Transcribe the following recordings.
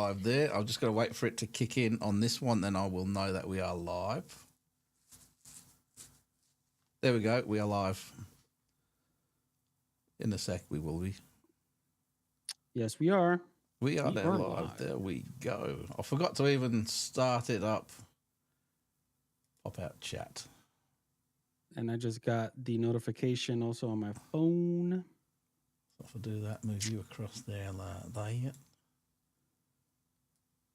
live there. I'm just going to wait for it to kick in on this one, then I will know that we are live. There we go. We are live. In a sec, we will be. Yes, we are. We are now live. There we go. I forgot to even start it up. Pop out chat. And I just got the notification also on my phone. So if I do that, move you across there, there.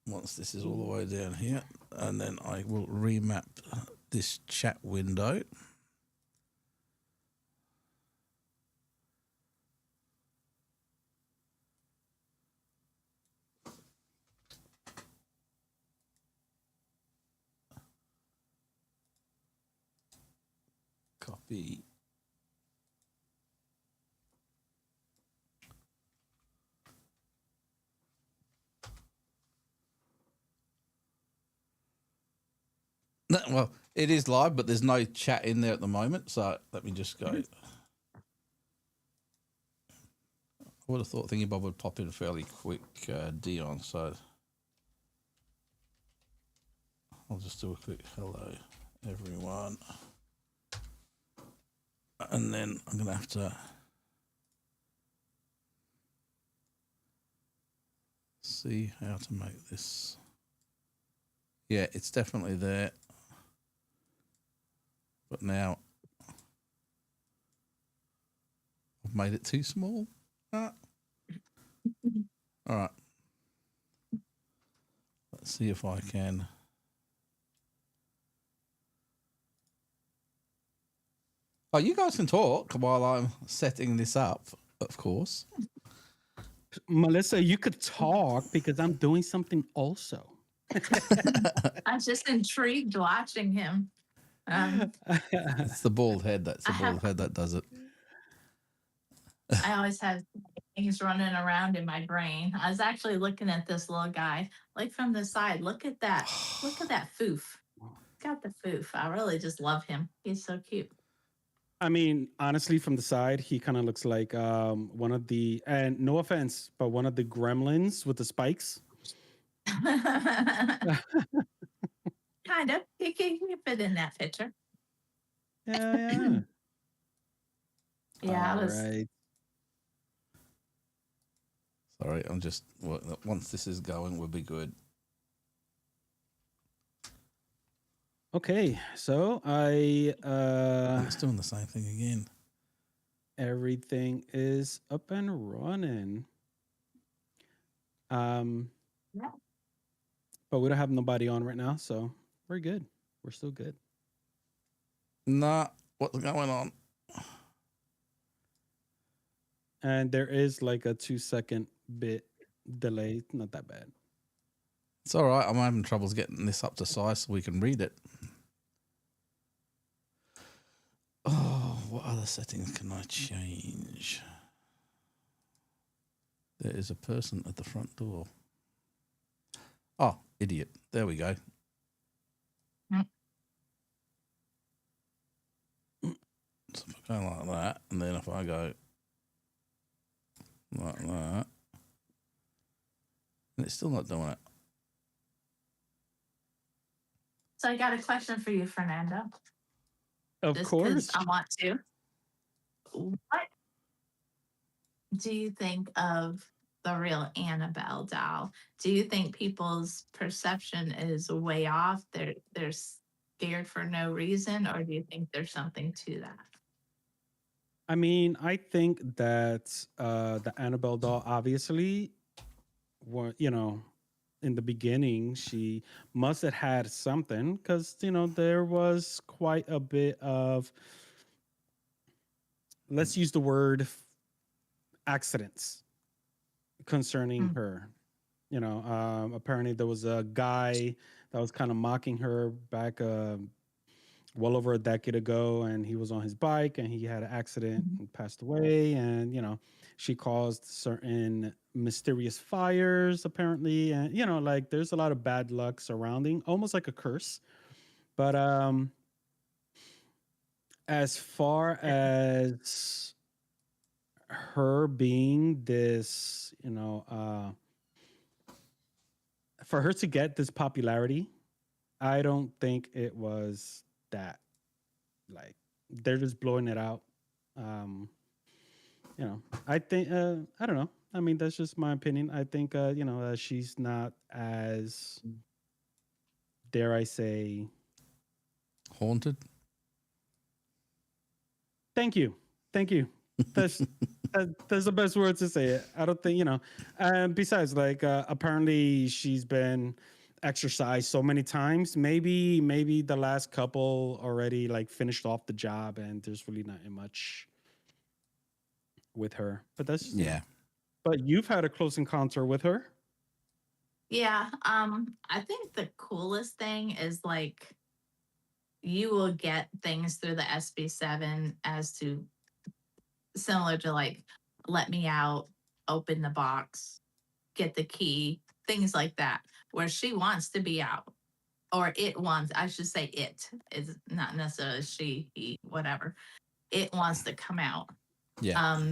Once this is all the way down here, and then I will remap this chat window. Copy. No, well, it is live, but there's no chat in there at the moment. So let me just go. I would have thought Thingy Bob would pop in fairly quick, Dion. So I'll just do a quick hello, everyone. And then I'm going to have to see how to make this. Yeah, it's definitely there. But now I've made it too small. All right. Let's see if I can. Oh, you guys can talk while I'm setting this up, of course. Melissa, you could talk because I'm doing something also. I'm just intrigued watching him. It's the bald head. That's the bald head that does it. I always have things running around in my brain. I was actually looking at this little guy, like from the side. Look at that. Look at that foof. Got the foof. I really just love him. He's so cute. I mean, honestly, from the side, he kind of looks like one of the, and no offense, but one of the gremlins with the spikes. Kind of. He can fit in that picture. Yeah. Yeah, All right. Sorry, I'm just, once this is going, we'll be good. Okay, so it's doing the same thing again. Everything is up and running. Yeah. But we don't have nobody on right now, so we're good. We're still good. Nah, what's going on? And there is like a 2-second bit delay. Not that bad. It's all right. I'm having troubles getting this up to size so we can read it. Oh, what other settings can I change? There is a person at the front door. Oh, idiot. There we go. So if I go like that, and then if I go like that, and it's still not doing it. So I got a question for you, Fernando. Of course. I want to. What do you think of the real Annabelle doll? Do you think people's perception is way off? They're scared for no reason, or do you think there's something to that? I mean, I think that the Annabelle doll, obviously, in the beginning, she must have had something because, there was quite a bit of, let's use the word accidents concerning her. Apparently there was a guy that was kind of mocking her back well over a decade ago, and he was on his bike and he had an accident and passed away, and she caused certain mysterious fires apparently, and like there's a lot of bad luck surrounding, almost like a curse. But as far as her being this for her to get this popularity, I don't think it was that. Like they're just blowing it out. Um, I think I don't know. I mean, that's just my opinion. I think she's not as, dare I say, Haunted. thank you. That's that's the best word to say it. I don't think And besides, like apparently she's been exercised so many times. Maybe the last couple already like finished off the job, and there's really not much with her. But that's Yeah. But you've had a close encounter with her. Yeah. I think the coolest thing is like you will get things through the SB7 as to similar to like let me out, open the box, get the key, things like that, where she wants to be out. Or it wants, I should say it is not necessarily she, he, whatever. It wants to come out. Yeah.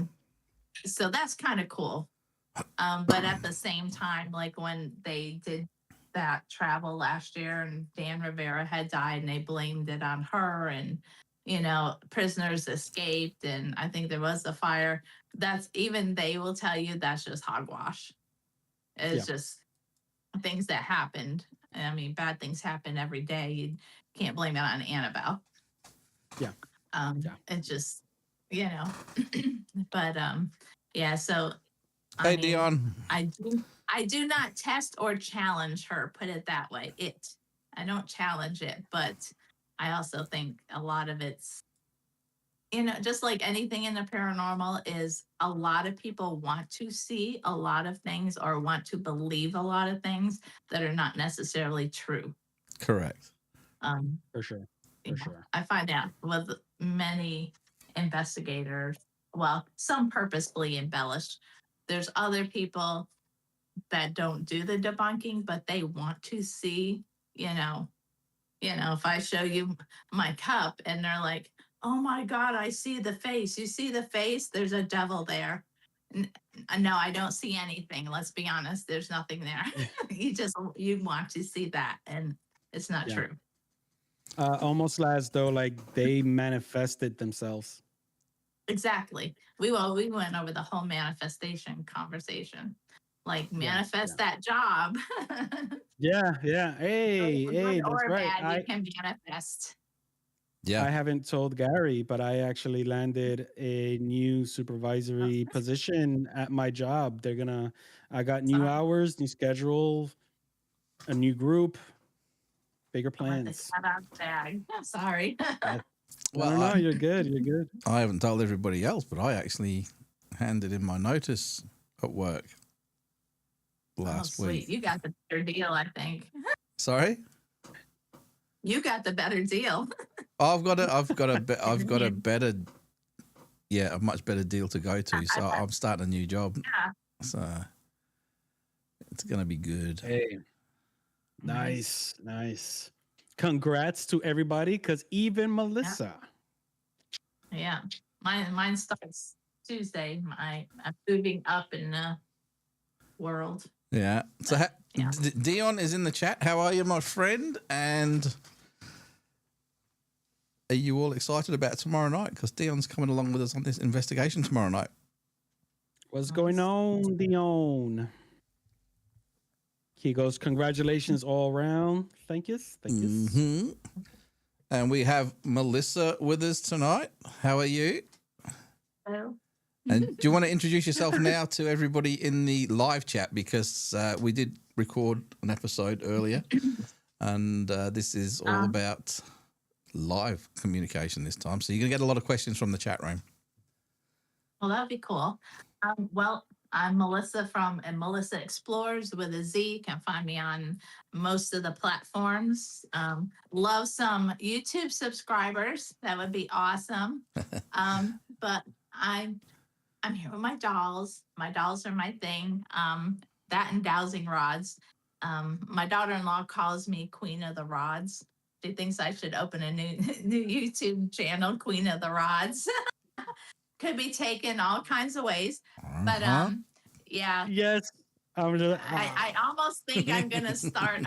So that's kind of cool. But at the same time, like when they did that travel last year and Dan Rivera had died and they blamed it on her and prisoners escaped and I think there was a fire. That's even they will tell you that's just hogwash. It's just things that happened. I mean, bad things happen every day. You can't blame it on Annabelle. Yeah. It just, but yeah. So, Hey, Dion. I do not test or challenge her. Put it that way. I don't challenge it, but I also think a lot of it's, just like anything in the paranormal is a lot of people want to see a lot of things or want to believe a lot of things that are not necessarily true. Correct. For sure. I find out with many investigators, well, some purposefully embellished. There's other people that don't do the debunking, but they want to see, if I show you my cup and they're like, oh my God, I see the face. You see the face? There's a devil there. No, I don't see anything. Let's be honest. There's nothing there. you want to see that. And it's not true. Almost as though like they manifested themselves. Exactly. We went over the whole manifestation conversation. Like manifest that job. Yeah. Hey, good that's or right. bad, you can manifest. Yeah. I haven't told Gary, but I actually landed a new supervisory position at my job. I got new hours, new schedule, a new group, bigger plans. Bag. Sorry. Well, no, you're good. You're good. I haven't told everybody else, but I actually handed in my notice at work last week. You got the better deal, I think. Sorry? You got the better deal. I've got a better, a much better deal to go to. So I'm starting a new job. Yeah. So it's gonna be good. Hey, nice. Congrats to everybody, because even Melissa. Yeah, mine starts Tuesday. I'm moving up in the world. Yeah. So Dion is in the chat. How are you, my friend? And are you all excited about tomorrow night? Because Dion's coming along with us on this investigation tomorrow night. What's going on, Dion? He goes, congratulations all around. Thank you. Mm-hmm. And we have Melissa with us tonight. How are you? Hello. And do you want to introduce yourself now to everybody in the live chat? Because we did record an episode earlier, and this is all about live communication this time. So you're going to get a lot of questions from the chat room. Well, that'd be cool. Well, I'm Melissa from Melissa Explores with a Z. You can find me on most of the platforms. Love some YouTube subscribers. That would be awesome. But I'm here with my dolls. My dolls are my thing. That and dowsing rods. My daughter-in-law calls me Queen of the Rods. She thinks I should open a new YouTube channel, Queen of the Rods. Could be taken all kinds of ways. But yeah. Yes. I'm just, I almost think I'm gonna start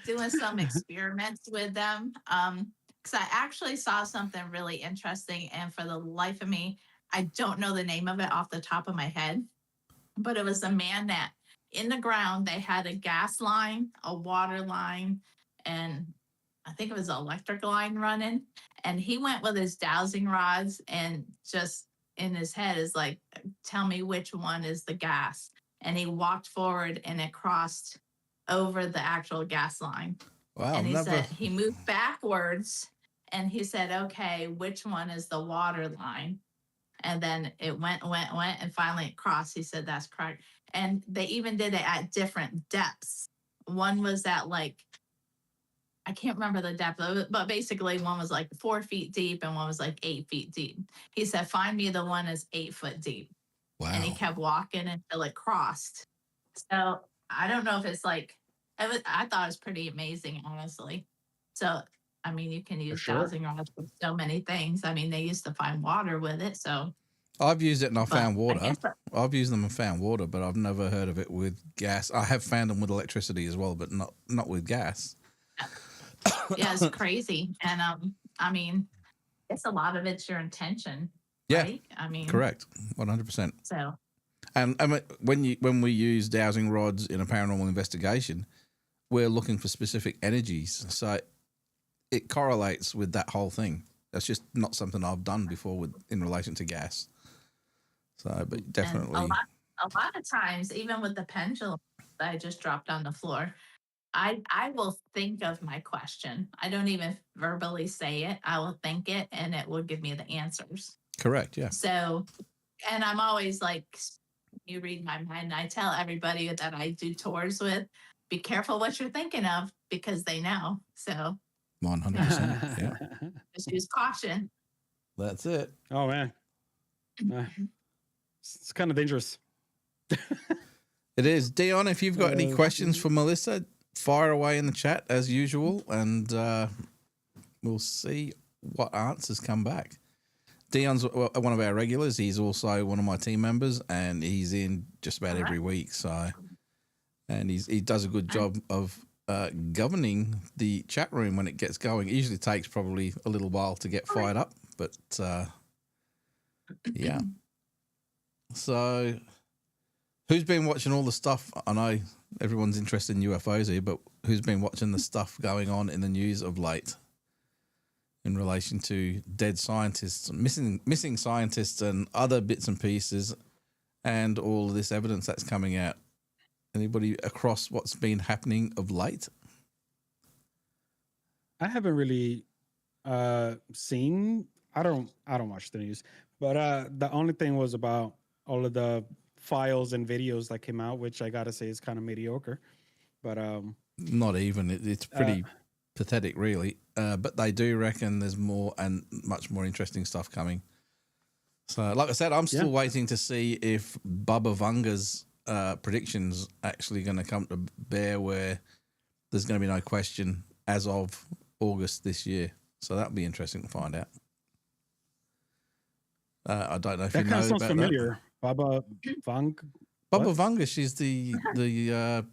doing some experiments with them. Because I actually saw something really interesting, and for the life of me, I don't know the name of it off the top of my head. But it was a man that in the ground they had a gas line, a water line, and I think it was an electric line running. And he went with his dowsing rods and just in his head is like, tell me which one is the gas. And he walked forward and it crossed over the actual gas line. Wow, And he never. said he moved backwards and he said, okay, which one is the water line? And then it went, and finally it crossed. He said, that's correct. And they even did it at different depths. One was at like, I can't remember the depth of it, but basically one was like 4 feet deep and one was like 8 feet deep. He said, find me the one that's 8 foot deep. Wow. And he kept walking until it crossed. So I don't know if it's like, I thought it was pretty amazing, honestly. So, I mean, you can use sure. dowsing rods for so many things. I mean, they used to find water with it. So I've used it and I but found I water. guess that- I've used them and found water, but I've never heard of it with gas. I have found them with electricity as well, but not with gas. yeah, it's crazy. And I mean, it's a lot of it's your intention. Yeah, Right? I mean, correct, 100%. So And when we use dowsing rods in a paranormal investigation, we're looking for specific energies, so it correlates with that whole thing. That's just not something I've done before in relation to gas. So, but and definitely, a lot of times, even with the pendulum that I just dropped on the floor, I will think of my question. I don't even verbally say it. I will think it and it will give me the answers. correct. Yeah, So, and I'm always like, you read my mind. I tell everybody that I do tours with, be careful what you're thinking of because they know. So 100%. Yeah, just use caution. that's it. Oh man, it's kind of dangerous. It is. Dion, if you've got any questions for Melissa, fire away in the chat as usual, and we'll see what answers come back. Dion's one of our regulars. He's also one of my team members, and he's in just about every week. So, and he does a good job of governing the chat room when it gets going. It usually takes probably a little while to get fired up, but yeah. So, who's been watching all the stuff? I know everyone's interested in UFOs here, but who's been watching the stuff going on in the news of late in relation to dead scientists, missing scientists, and other bits and pieces, and all of this evidence that's coming out? Anybody across what's been happening of late? I haven't really seen. I don't watch the news, but the only thing was about all of the files and videos that came out, which I gotta say is kind of mediocre. But Not even. It's pretty pathetic, really. But they do reckon there's more and much more interesting stuff coming. So, like I said, I'm still waiting to see if Bubba Vunga's predictions actually going to come to bear, where there's going to be no question as of August this year. So that'll be interesting to find out. I don't know if that you kind know of sounds about familiar. Baba Vang. that. Bubba What? Vanga, she's the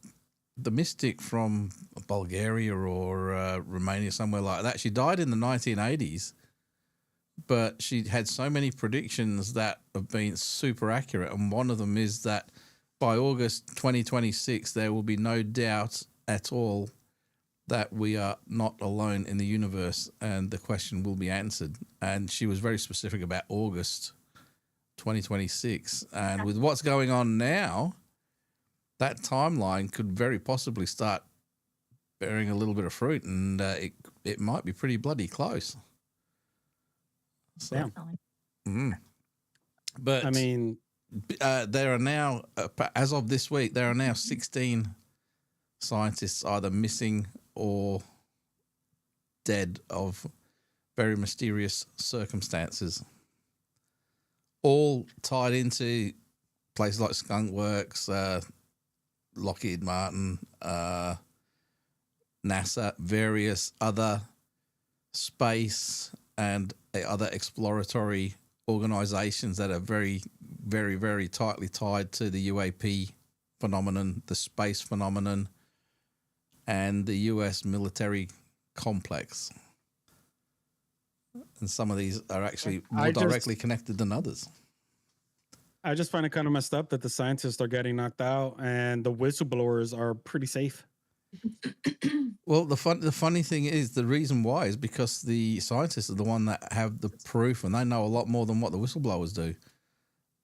mystic from Bulgaria or Romania, somewhere like that. She died in the 1980s, but she had so many predictions that have been super accurate. And one of them is that by August 2026, there will be no doubt at all that we are not alone in the universe and the question will be answered. And she was very specific about August 2026. And with what's going on now, that timeline could very possibly start bearing a little bit of fruit, and it might be pretty bloody close. So, Damn. But I mean, there are now, as of this week, there are now 16 scientists either missing or dead of very mysterious circumstances, all tied into places like Skunk Works, Lockheed Martin, NASA, various other space and other exploratory organizations that are very, very, very tightly tied to the UAP phenomenon, the space phenomenon, and the US military complex. And some of these are actually more directly connected than others. I just find it kind of messed up that the scientists are getting knocked out and the whistleblowers are pretty safe. Well, the funny thing is, the reason why is because the scientists are the one that have the proof, and they know a lot more than what the whistleblowers do.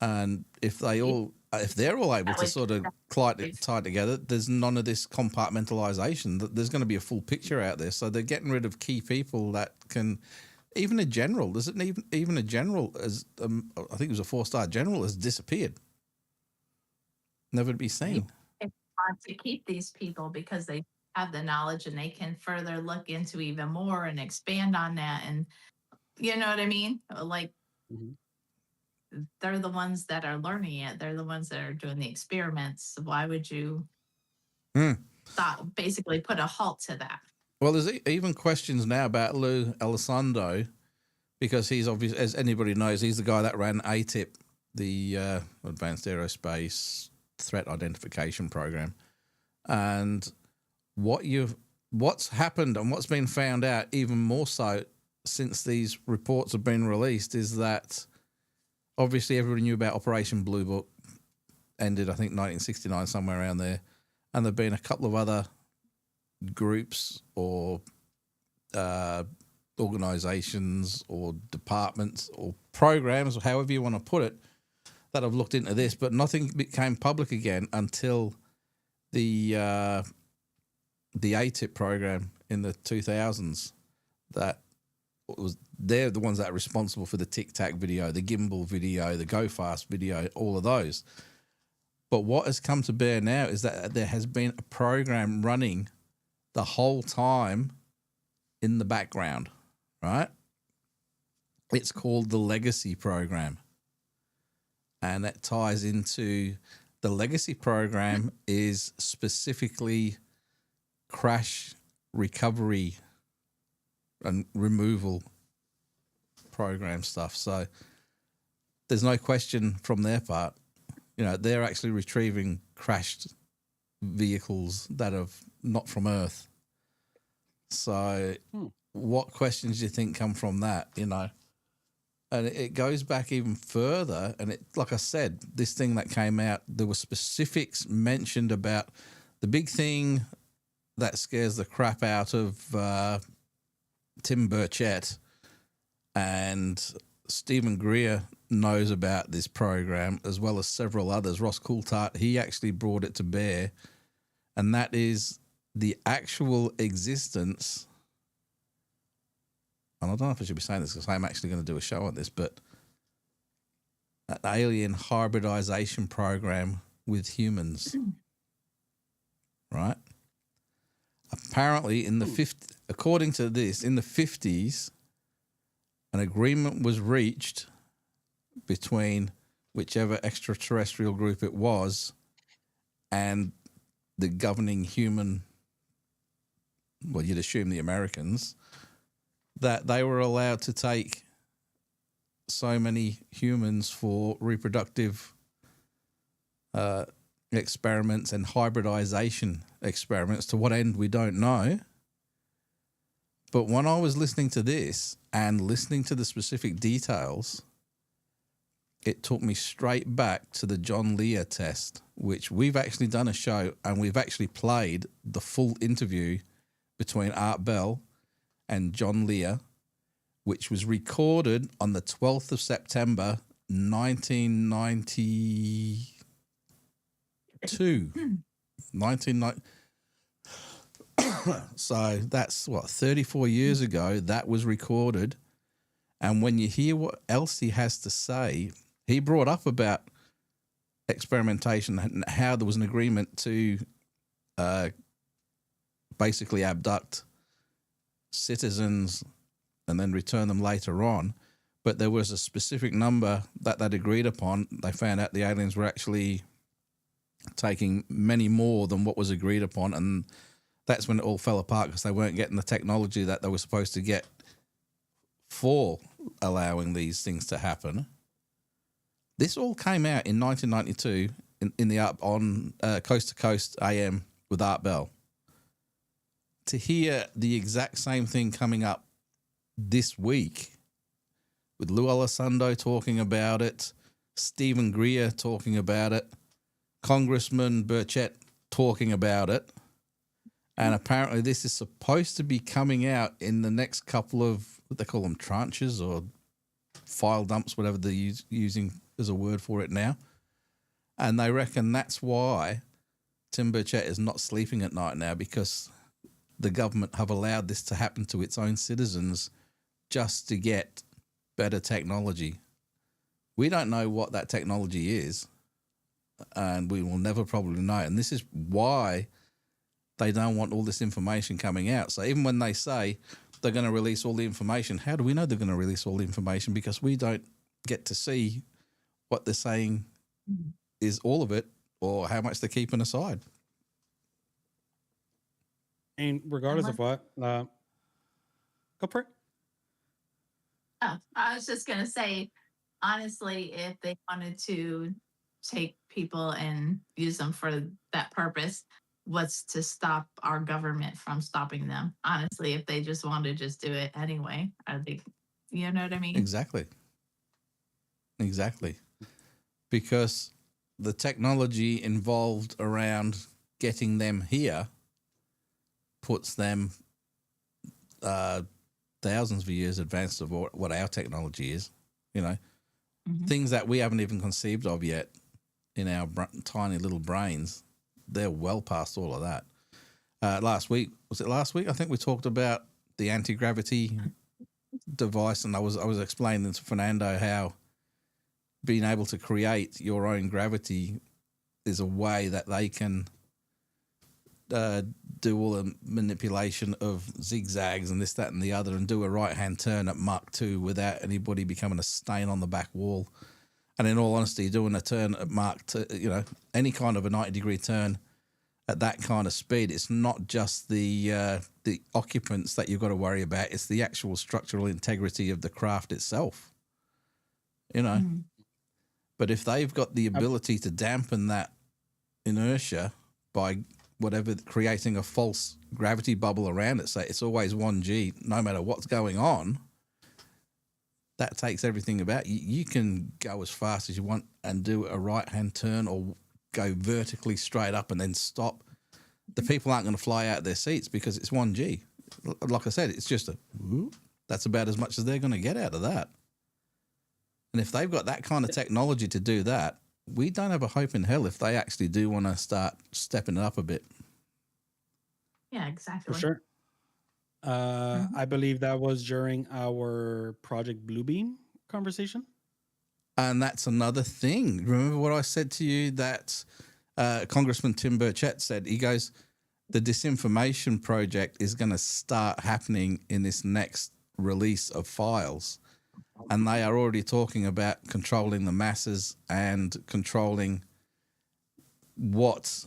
And if they're all able to sort of tie together, there's none of this compartmentalization. There's going to be a full picture out there. So they're getting rid of key people that can. Even a general, there's even a general, as I think it was a 4-star general, has disappeared, never to be seen. It's hard to keep these people because they have the knowledge and they can further look into even more and expand on that, and you know what I mean? Like they're the ones that are learning it. They're the ones that are doing the experiments. Why would you basically put a halt to that? Well, there's even questions now about Lou Elizondo, because he's obviously, as anybody knows, he's the guy that ran ATIP, the Advanced Aerospace Threat Identification Program. And what's happened and what's been found out even more so since these reports have been released is that obviously everybody knew about Operation Blue Book, ended, I think, 1969, somewhere around there. And there have been a couple of other groups or organizations or departments or programs, or however you want to put it, that have looked into this, but nothing became public again until the ATIP program in the 2000s. They're the ones that are responsible for the Tic Tac video, the gimbal video, the Go Fast video, all of those. But what has come to bear now is that there has been a program running the whole time in the background, right? It's called the Legacy Program. And that ties into the Legacy Program is specifically crash recovery and removal program stuff. So there's no question from their part, they're actually retrieving crashed vehicles that have not from Earth. So what questions do you think come from that, And it goes back even further. And like I said, this thing that came out, there were specifics mentioned about the big thing that scares the crap out of Tim Burchett, and Stephen Greer knows about this program as well as several others. Ross Coulthart, he actually brought it to bear, and that is the actual existence. And I don't know if I should be saying this because I'm actually going to do a show on this, but an alien hybridization program with humans, right? Apparently, according to this, in the 50s, an agreement was reached between whichever extraterrestrial group it was and the governing human, well, you'd assume the Americans, that they were allowed to take so many humans for reproductive experiments and hybridization experiments. To what end, we don't know. But when I was listening to this and listening to the specific details, it took me straight back to the John Lear test, which we've actually done a show and we've actually played the full interview between Art Bell and John Lear, which was recorded on the 12th of September, 1992. 1990. So that's 34 years ago that was recorded. And when you hear what else he has to say, he brought up about experimentation and how there was an agreement to basically abduct citizens and then return them later on. But there was a specific number that they'd agreed upon. They found out the aliens were actually taking many more than what was agreed upon, and that's when it all fell apart because they weren't getting the technology that they were supposed to get for allowing these things to happen. This all came out in 1992, in the up on Coast to Coast AM with Art Bell. To hear the exact same thing coming up this week with Lou Elizondo talking about it, Stephen Greer talking about it, Congressman Burchett talking about it, and apparently this is supposed to be coming out in the next couple of, what they call them, tranches or file dumps, whatever they're using as a word for it now. And they reckon that's why Tim Burchett is not sleeping at night now, because the government have allowed this to happen to its own citizens just to get better technology. We don't know what that technology is, and we will never probably know. And this is why they don't want all this information coming out. So even when they say they're going to release all the information, how do we know they're going to release all the information? Because we don't get to see what they're saying is all of it, or how much they're keeping aside. And regardless of what, go for it. Oh, I was just gonna say, honestly, if they wanted to take people and use them for that purpose, what's to stop our government from stopping them? Honestly, if they just want to just do it anyway, I think, you know what I mean? Exactly. Because the technology involved around getting them here puts them thousands of years advanced of what our technology is, things that we haven't even conceived of yet in our tiny little brains. They're well past all of that. Last week, I think we talked about the anti-gravity device, and I was explaining to Fernando how being able to create your own gravity is a way that they can do all the manipulation of zigzags and this, that, and the other, and do a right-hand turn at Mach 2 without anybody becoming a stain on the back wall. And in all honesty, doing a turn at Mach 2, any kind of a 90-degree turn at that kind of speed, it's not just the occupants that you've got to worry about. It's the actual structural integrity of the craft itself, But if they've got the ability to dampen that inertia by creating a false gravity bubble around it, say it's always 1G, no matter what's going on, that takes everything about you. You can go as fast as you want and do a right-hand turn or go vertically straight up and then stop. The people aren't going to fly out of their seats because it's 1G. Like I said, it's just that's about as much as they're going to get out of that. And if they've got that kind of technology to do that, we don't have a hope in hell if they actually do want to start stepping it up a bit. Yeah, exactly. For sure. I believe that was during our Project Bluebeam conversation. And that's another thing. Remember what I said to you that Congressman Tim Burchett said? He goes, the disinformation project is going to start happening in this next release of files. And they are already talking about controlling the masses and controlling what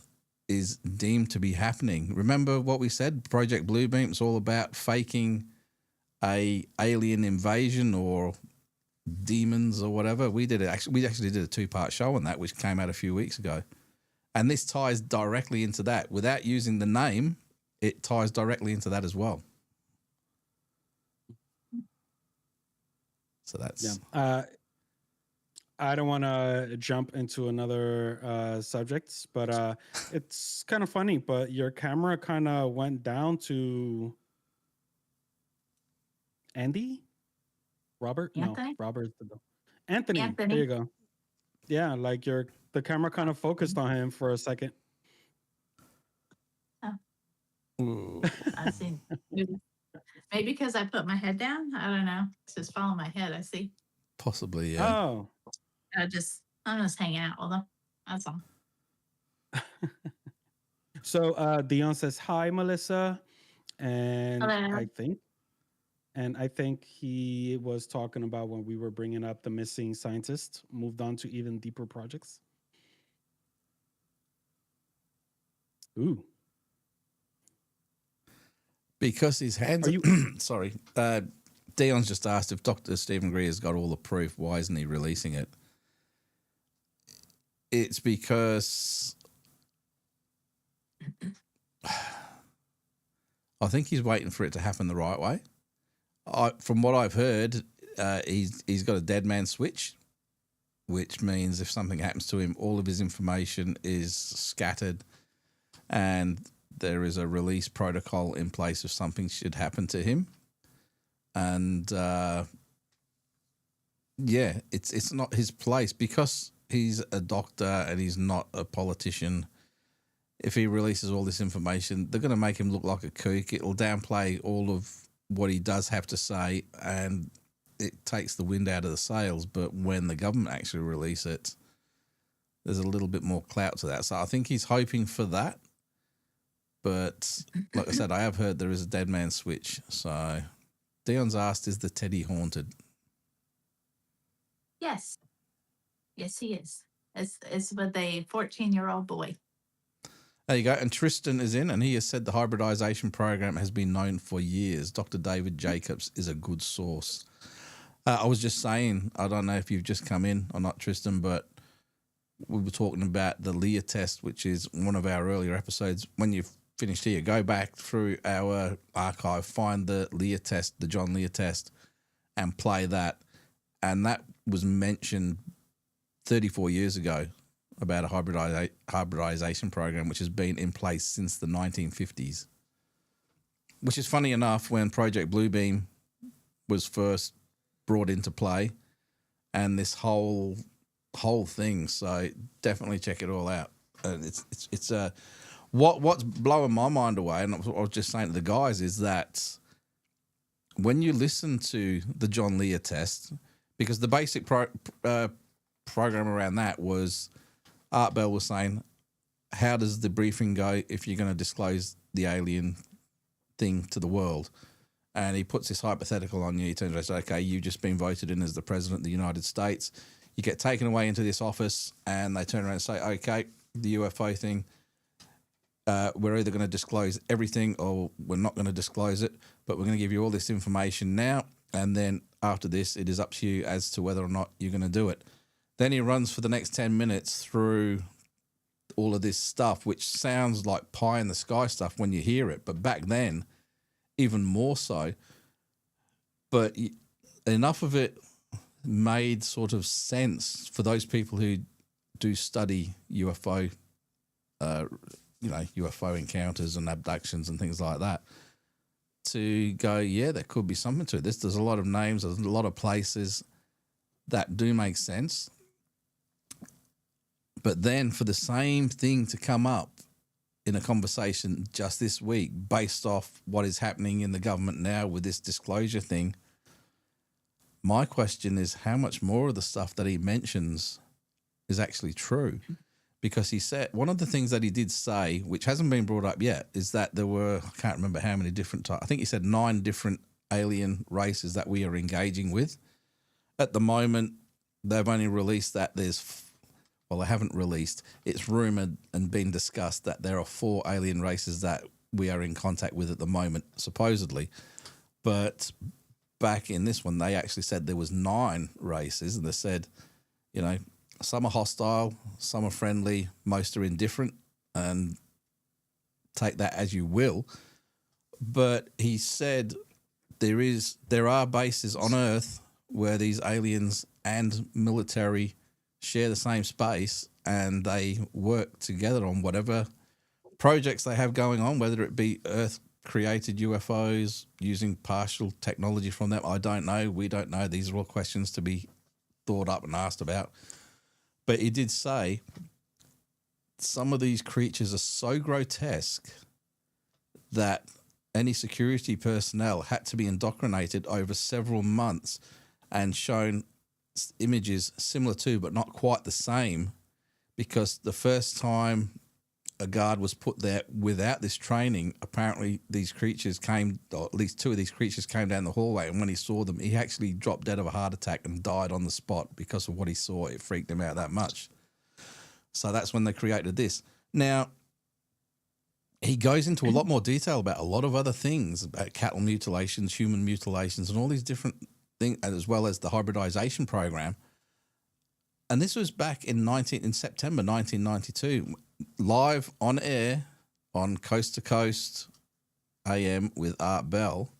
is deemed to be happening. Remember what we said? Project Bluebeam is all about faking a alien invasion or demons or whatever. We actually did a 2-part show on that, which came out a few weeks ago. And this ties directly into that. Without using the name, it ties directly into that as well. So that's... Yeah. I don't want to jump into another subject, but it's kind of funny, but your camera kind of went down to Robert? Anthony? No, Robert. Anthony. There you go. Yeah, like the camera kind of focused on him for a second. Oh. I see. Maybe because I put my head down. I don't know. It's just following my head. I see. Possibly, yeah. Oh. I'm just hanging out with them. That's all. So Dion says hi, Melissa, and Hello. I think he was talking about when we were bringing up the missing scientist, moved on to even deeper projects. Ooh. Because his hands... Sorry. Dion's just asked if Dr. Stephen Greer's got all the proof. Why isn't he releasing it? it's because I think he's waiting for it to happen the right way. From what I've heard, he's got a dead man switch, which means if something happens to him, all of his information is scattered, and there is a release protocol in place if something should happen to him. And it's not his place because he's a doctor and he's not a politician. If he releases all this information, they're going to make him look like a kook. It'll downplay all of what he does have to say, and it takes the wind out of the sails. But when the government actually release it, there's a little bit more clout to that. So I think he's hoping for that. But like I said, I have heard there is a dead man switch. So Dion's asked, is the Teddy haunted? Yes. Yes, he is. It's with a 14-year-old boy. There you go. And Tristan is in, and he has said the hybridization program has been known for years. Dr. David Jacobs is a good source. I was just saying, I don't know if you've just come in or not, Tristan, but we were talking about the Lear test, which is one of our earlier episodes. When you've finished here, go back through our archive, find the Lear test, the John Lear test, and play that. And that was mentioned 34 years ago about a hybridization program, which has been in place since the 1950s. Which is funny enough, when Project Bluebeam was first brought into play, and this whole thing. So definitely check it all out. It's what's blowing my mind away, and I was just saying to the guys, is that when you listen to the John Lear test, because the basic program around that was, Art Bell was saying, how does the briefing go if you're going to disclose the alien thing to the world? And he puts this hypothetical on you. He turns around and says, okay, you've just been voted in as the president of the United States. You get taken away into this office, and they turn around and say, okay, the UFO thing, we're either going to disclose everything or we're not going to disclose it, but we're going to give you all this information now, and then after this, it is up to you as to whether or not you're going to do it. Then he runs for the next 10 minutes through all of this stuff, which sounds like pie in the sky stuff when you hear it, but back then, even more so. But enough of it made sort of sense for those people who do study UFO, UFO encounters and abductions and things like that, to go, yeah, there could be something to it. There's a lot of names, there's a lot of places that do make sense. But then for the same thing to come up in a conversation just this week based off what is happening in the government now with this disclosure thing, my question is how much more of the stuff that he mentions is actually true? Because he said, one of the things that he did say, which hasn't been brought up yet, is that there were, I can't remember how many different types, I think he said 9 different alien races that we are engaging with. At the moment, they've only released that they haven't released. It's rumored and been discussed that there are 4 alien races that we are in contact with at the moment, supposedly. But back in this one, they actually said there was 9 races, and they said, some are hostile, some are friendly, most are indifferent, and take that as you will. But he said there are bases on Earth where these aliens and military share the same space, and they work together on whatever projects they have going on, whether it be Earth-created UFOs, using partial technology from them. I don't know. We don't know. These are all questions to be thought up and asked about. But he did say some of these creatures are so grotesque that any security personnel had to be indoctrinated over several months and shown images similar to, but not quite the same, because the first time a guard was put there without this training, apparently these creatures came, or at least 2 of these creatures came down the hallway, and when he saw them, he actually dropped dead of a heart attack and died on the spot because of what he saw. It freaked him out that much. So that's when they created this. Now, he goes into a lot more detail about a lot of other things, about cattle mutilations, human mutilations, and all these different things, as well as the hybridization program. And this was back in September 1992, live on air on Coast to Coast AM with Art Bell.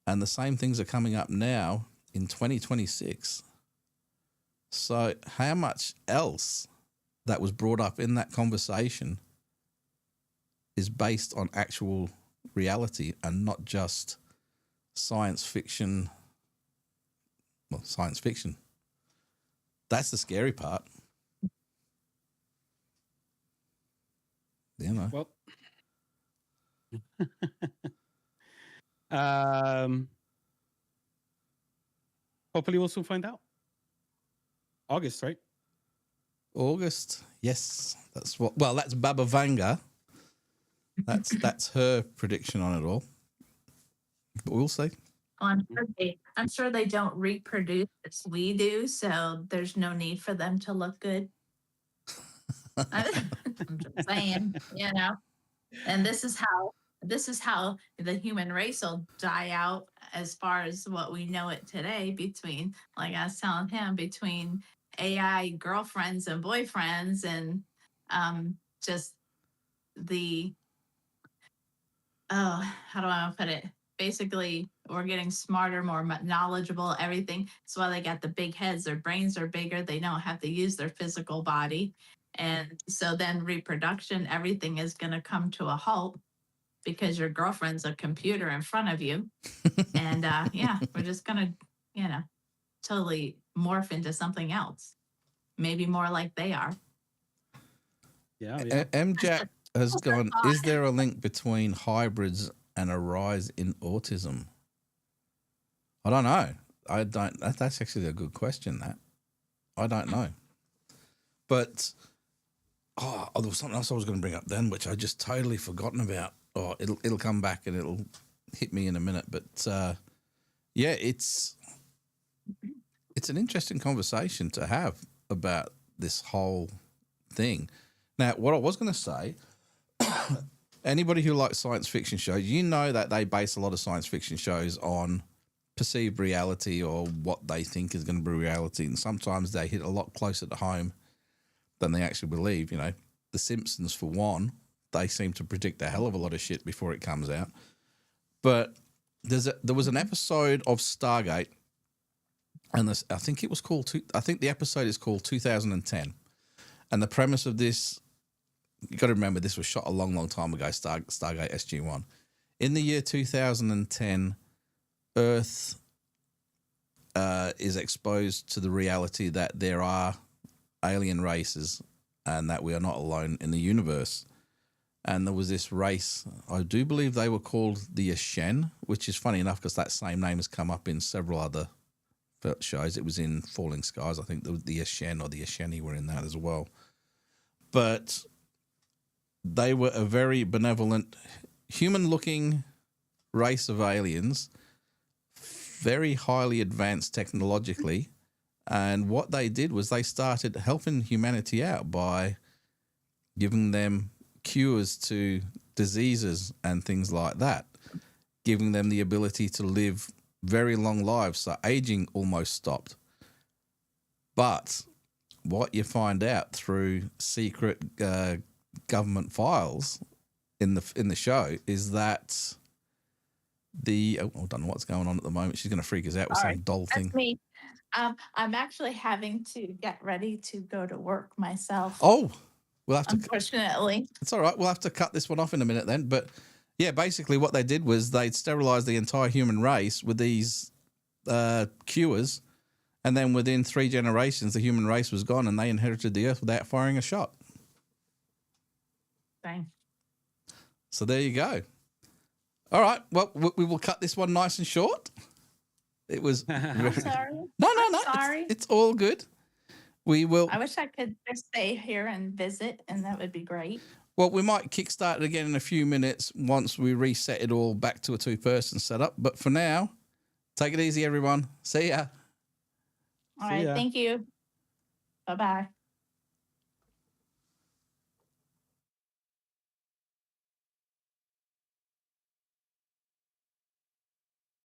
And the same things are coming up now in 2026. So how much else that was brought up in that conversation is based on actual reality and not just science fiction? Well, science fiction. That's the scary part. You know. Well, hopefully we'll soon find out. August, right? August. Yes. That's Baba Vanga. That's her prediction on it all. But we'll see. Well, I'm sure they don't reproduce as we do, so there's no need for them to look good. I'm just saying, you know. And this is how the human race will die out as far as what we know it today, between, like I was telling him, between AI girlfriends and boyfriends and just the how do I want to put it? Basically, we're getting smarter, more knowledgeable, everything. That's why they got the big heads. Their brains are bigger. They don't have to use their physical body. And so then reproduction, everything is going to come to a halt because your girlfriend's a computer in front of you. And yeah, we're just going to, you know, totally morph into something else. Maybe more like they are. Yeah. MJack has gone, is there a link between hybrids and a rise in autism? I don't know. That's actually a good question, that. I don't know. But, there was something else I was going to bring up then, which I just totally forgotten about. Oh, it'll come back and it'll hit me in a minute. But, yeah, it's an interesting conversation to have about this whole thing. Now, what I was going to say, anybody who likes science fiction shows, you know that they base a lot of science fiction shows on perceived reality or what they think is going to be reality. And sometimes they hit a lot closer to home than they actually believe. You know, The Simpsons, for one, they seem to predict a hell of a lot of shit before it comes out. But there was an episode of Stargate, and I think the episode is called 2010. And the premise of this, you got to remember, this was shot a long, long time ago, Stargate SG-1. In the year 2010, Earth is exposed to the reality that there are alien races and that we are not alone in the universe. And there was this race, I do believe they were called the Ashen, which is funny enough because that same name has come up in several other shows. It was in Falling Skies. I think the Ashen or the Asheni were in that as well. But they were a very benevolent, human-looking race of aliens, very highly advanced technologically. And what they did was they started helping humanity out by giving them cures to diseases and things like that, giving them the ability to live very long lives, so aging almost stopped. But what you find out through secret government files in the show is that I don't know what's going on at the moment. She's going to freak us out with some doll thing. That's me. I'm actually having to get ready to go to work myself. Oh, we'll have to. Unfortunately, it's all right. We'll have to cut this one off in a minute then. But yeah, basically what they did was they'd sterilized the entire human race with these cures, and then within 3 generations, the human race was gone, and they inherited the Earth without firing a shot. Dang. So there you go. All right. Well, we will cut this one nice and short. It was. I'm sorry. No. Sorry. It's all good. We will. I wish I could just stay here and visit, and that would be great. Well, we might kickstart it again in a few minutes once we reset it all back to a 2-person setup. But for now, take it easy, everyone. See ya. All right. ya. Thank you. Bye-bye.